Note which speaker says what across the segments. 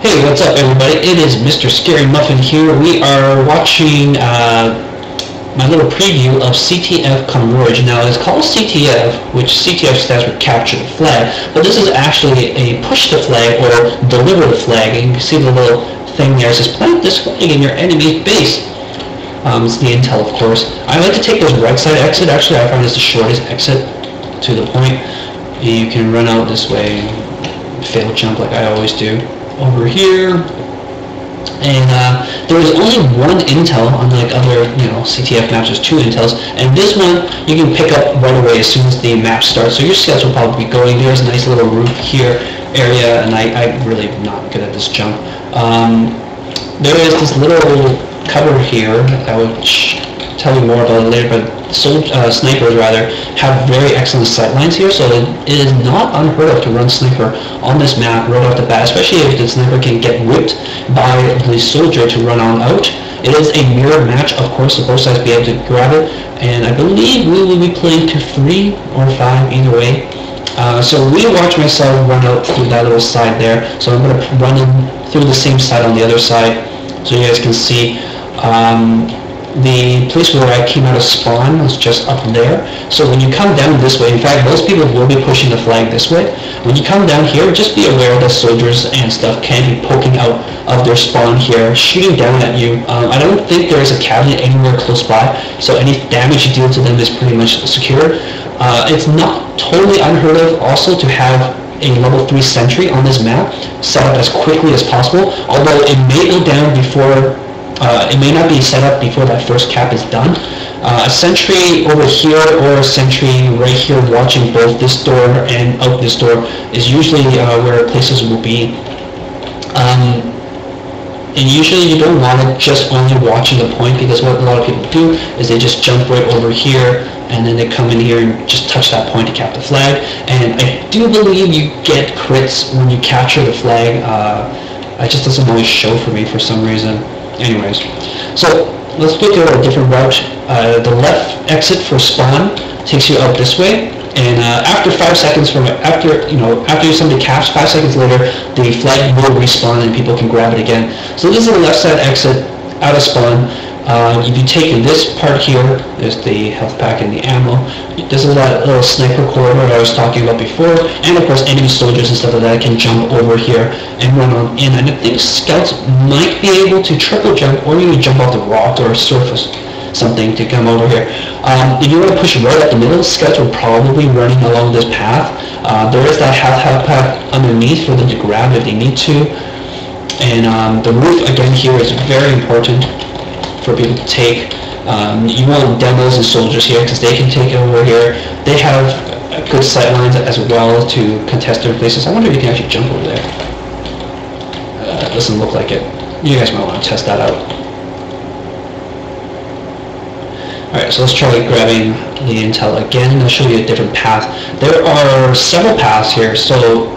Speaker 1: Hey, what's up everybody? It is Mr. Scary Muffin here. We are watching my little preview of CTF Converge. Now it's called CTF, which CTF stands for Capture the Flag, but this is actually a push the flag or deliver the flag. And you can see the little thing there. It says plant this flag in your enemy's base. It's the intel, of course. I like to take this right side exit. Actually, I find this the shortest exit to the point. You can run out this way, fail jump like I always do. Over here, and there is only one intel, unlike other CTF maps. There's two intels, and this one you can pick up right away as soon as the map starts. So your scouts will probably be going. There's a nice little roof here area, and I'm really not good at this jump. There is this little cover here. I will tell you more about it later, but snipers rather have very excellent sight lines here, so it is not unheard of to run sniper on this map right off the bat, especially if the sniper can get whipped by the soldier to run on out. It is a mirror match, of course, so both sides be able to grab it, and I believe we will be playing to 3 or 5 either way. So we watch myself run out through that little side there, so I'm going to run in through the same side on the other side so you guys can see. The place where I came out of spawn was just up there. So when you come down this way, in fact, most people will be pushing the flag this way. When you come down here, just be aware that soldiers and stuff can be poking out of their spawn here, shooting down at you. I don't think there is a cabinet anywhere close by, so any damage you deal to them is pretty much secure. It's not totally unheard of also to have a level 3 sentry on this map set up as quickly as possible, although it may go down before it may not be set up before that first cap is done. A sentry over here or a sentry right here watching both this door and out this door is usually where places will be. And usually you don't want it just only watching the point, because what a lot of people do is they just jump right over here and then they come in here and just touch that point to cap the flag. And I do believe you get crits when you capture the flag. It just doesn't always show for me for some reason. Anyways, so let's look at a different route. The left exit for spawn takes you out this way, and after 5 seconds from after somebody caps, 5 seconds later, the flag will respawn and people can grab it again. So this is the left side exit out of spawn. If you take this part here, there's the health pack and the ammo. This is that little sniper corridor that I was talking about before, and of course enemy soldiers and stuff like that can jump over here and run on in. And I think scouts might be able to triple jump or even jump off the rock or surface something to come over here. If you want to push right up the middle, scouts are probably running along this path. There is that health pack underneath for them to grab if they need to. And the roof again here is very important for people to take. You want demos and soldiers here because they can take it over here. They have good sight lines as well to contest their places. I wonder if you can actually jump over there. It doesn't look like it. You guys might want to test that out. Alright, so let's try grabbing the intel again. I'll show you a different path. There are several paths here, so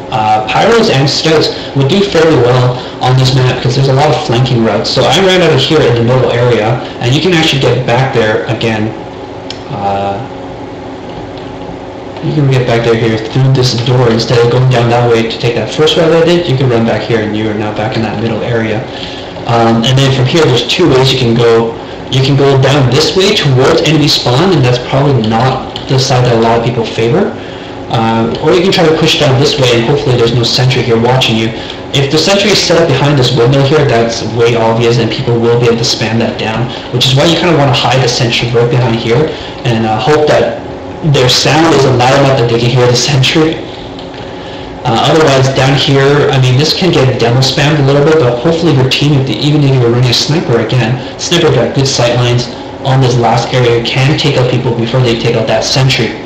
Speaker 1: pyros and scouts would do fairly well on this map because there's a lot of flanking routes. So I ran out of here in the middle area, and you can actually get back there again. You can get back there here through this door instead of going down that way to take that first route I did. You can run back here, and you are now back in that middle area. And then from here, there's 2 ways you can go. You can go down this way towards enemy spawn, and that's probably not the side that a lot of people favor. Or you can try to push down this way, and hopefully there's no sentry here watching you. If the sentry is set up behind this window here, that's way obvious, and people will be able to spam that down, which is why you kind of want to hide the sentry right behind here, and hope that their sound isn't loud enough that they can hear the sentry. Otherwise, down here, I mean, this can get demo spammed a little bit, but hopefully your team, even if you're running a sniper again, sniper got good sight lines on this last area, can take out people before they take out that sentry.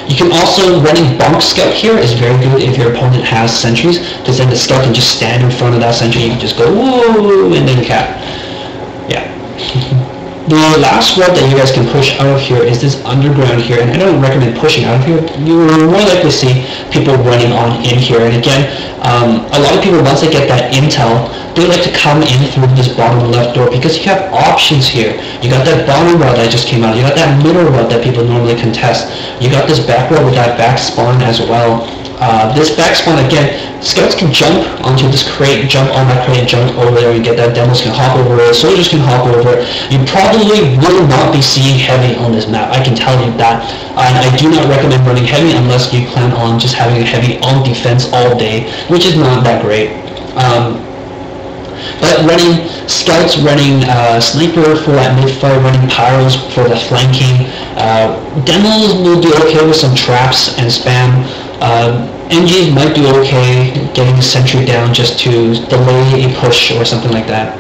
Speaker 1: You can also, running bonk scout here is very good if your opponent has sentries, because then the scout can just stand in front of that sentry, you can just go, whoa, and then cap. Yeah. The last route that you guys can push out of here is this underground here, and I don't recommend pushing out of here. You will more likely see people running on in here, and again, a lot of people, once they get that intel, they like to come in through this bottom left door because you have options here. You got that bottom route that just came out, you got that middle route that people normally contest, you got this back route with that back spawn as well. This back spawn again Scouts can jump onto this crate, jump on that crate, jump over there and get that. Demos can hop over it, soldiers can hop over it. You probably will not be seeing heavy on this map, I can tell you that. And I do not recommend running heavy unless you plan on just having a heavy on defense all day, which is not that great. But running scouts, running sniper for that mid-fight, running pyros for the flanking, demos will be okay with some traps and spam. NGs might be okay getting a sentry down just to delay a push or something like that.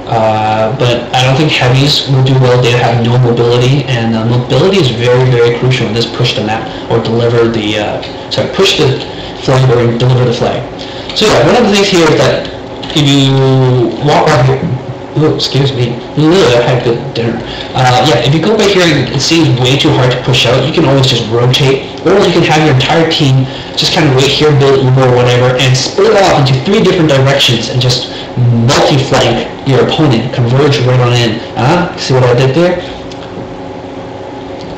Speaker 1: But I don't think heavies will do well. They have no mobility, and mobility is very, very crucial in this push the map or deliver the push the flag or deliver the flag. So yeah, one of the things here is that if you walk out here, oh, excuse me, I had good dinner. Yeah, if you go by here and it seems way too hard to push out, you can always just rotate, or you can have your entire team just kind of wait here, build Uber or whatever, and split off into 3 different directions and just multi-flank your opponent, converge right on in. See what I did there?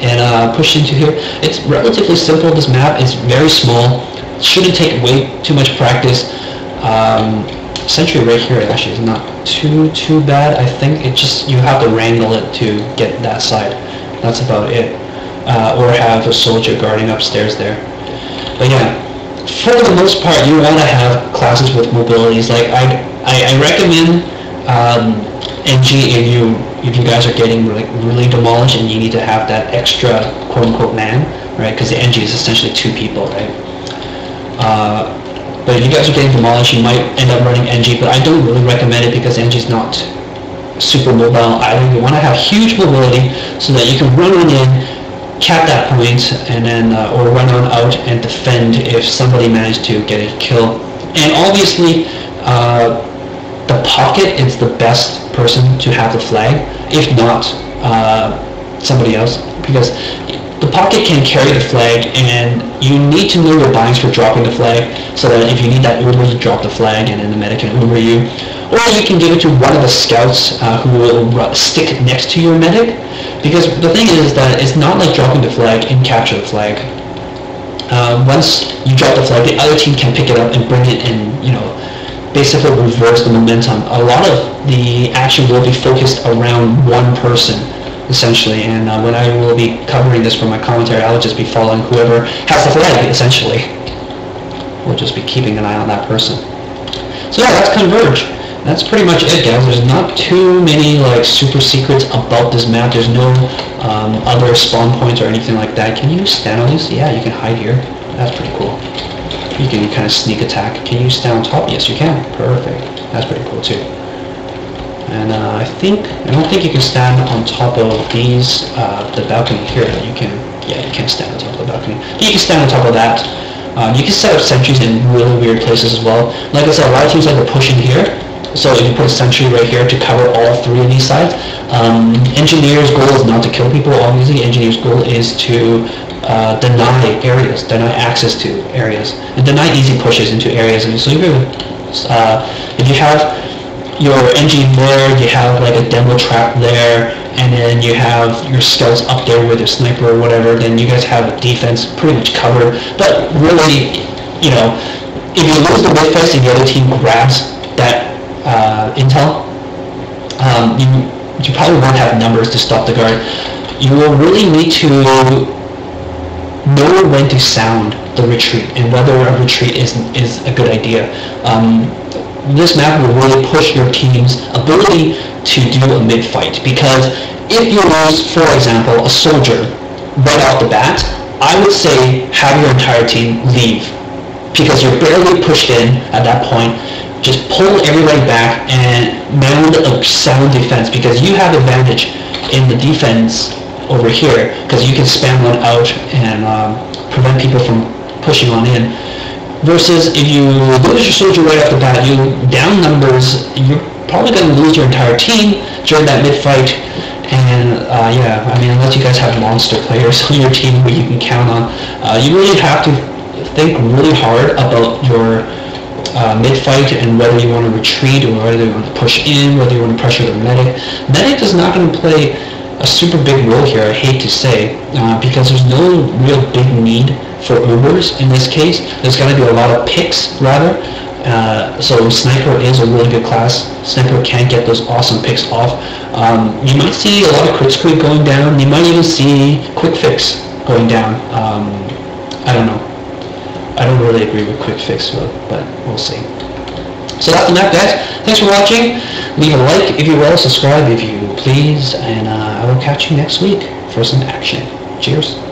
Speaker 1: And push into here. It's relatively simple. This map is very small. Shouldn't take way too much practice. Sentry right here actually is not too bad. I think it just, you have to wrangle it to get that side. That's about it. Or have a soldier guarding upstairs there. But yeah, for the most part, you want to have classes with mobilities. Like I recommend NG if you guys are getting really demolished and you need to have that extra quote-unquote man, right? Because the NG is essentially 2 people, right? But if you guys are getting demolished, you might end up running NG, but I don't really recommend it because NG is not super mobile either. You want to have huge mobility so that you can run on in, cap that point, and then or run on out and defend if somebody managed to get a kill. And obviously, the pocket is the best person to have the flag, if not somebody else, because the pocket can carry the flag, and you need to know your binds for dropping the flag, so that if you need that Uber, you drop the flag, and then the medic can Uber you. Or you can give it to one of the scouts who will stick next to your medic, because the thing is that it's not like dropping the flag and capture the flag. Once you drop the flag, the other team can pick it up and bring it in, basically reverse the momentum. A lot of the action will be focused around one person, essentially, and when I will be covering this for my commentary, I'll just be following whoever has the flag, essentially. We'll just be keeping an eye on that person. So yeah, that's Converge. That's pretty much it, guys. There's not too many super secrets about this map. There's no other spawn points or anything like that. Can you stand on these? Yeah, you can hide here. That's pretty cool. You can kind of sneak attack. Can you stand on top? Yes, you can. Perfect. That's pretty cool too. And I don't think you can stand on top of these, the balcony here, but you can, yeah, you can stand on top of the balcony. You can stand on top of that. You can set up sentries in really weird places as well. Like I said, a lot of teams like to push in here, so if you put a sentry right here to cover all 3 of these sides. Engineer's goal is not to kill people, obviously. Engineer's goal is to deny areas, deny access to areas, and deny easy pushes into areas. And so if you have your engine there, you have a demo trap there, and then you have your scouts up there with your sniper or whatever, then you guys have defense pretty much covered. But really, if you lose the mid phase and the other team grabs that intel, you probably won't have numbers to stop the guard. You will really need to know when to sound the retreat and whether a retreat is a good idea. This map will really push your team's ability to do a mid-fight, because if you lose, for example, a soldier right off the bat, I would say have your entire team leave, because you're barely pushed in at that point. Just pull everybody back and mount a sound defense, because you have advantage in the defense over here, because you can spam one out and prevent people from pushing on in. Versus if you lose your soldier right off the bat, you down numbers, you're probably going to lose your entire team during that mid-fight. And yeah, I mean, unless you guys have monster players on your team who you can count on, you really have to think really hard about your mid-fight and whether you want to retreat or whether you want to push in, whether you want to pressure the medic. Medic is not going to play a super big role here, I hate to say, because there's no real big need for Ubers in this case. There's going to be a lot of picks, rather. So Sniper is a really good class. Sniper can get those awesome picks off. You might see a lot of crit squeak going down. You might even see quick fix going down. I don't know. I don't really agree with quick fix, but we'll see. So that's the map, guys. Thanks for watching. Leave a like if you will, subscribe if you please, and I will catch you next week for some action. Cheers.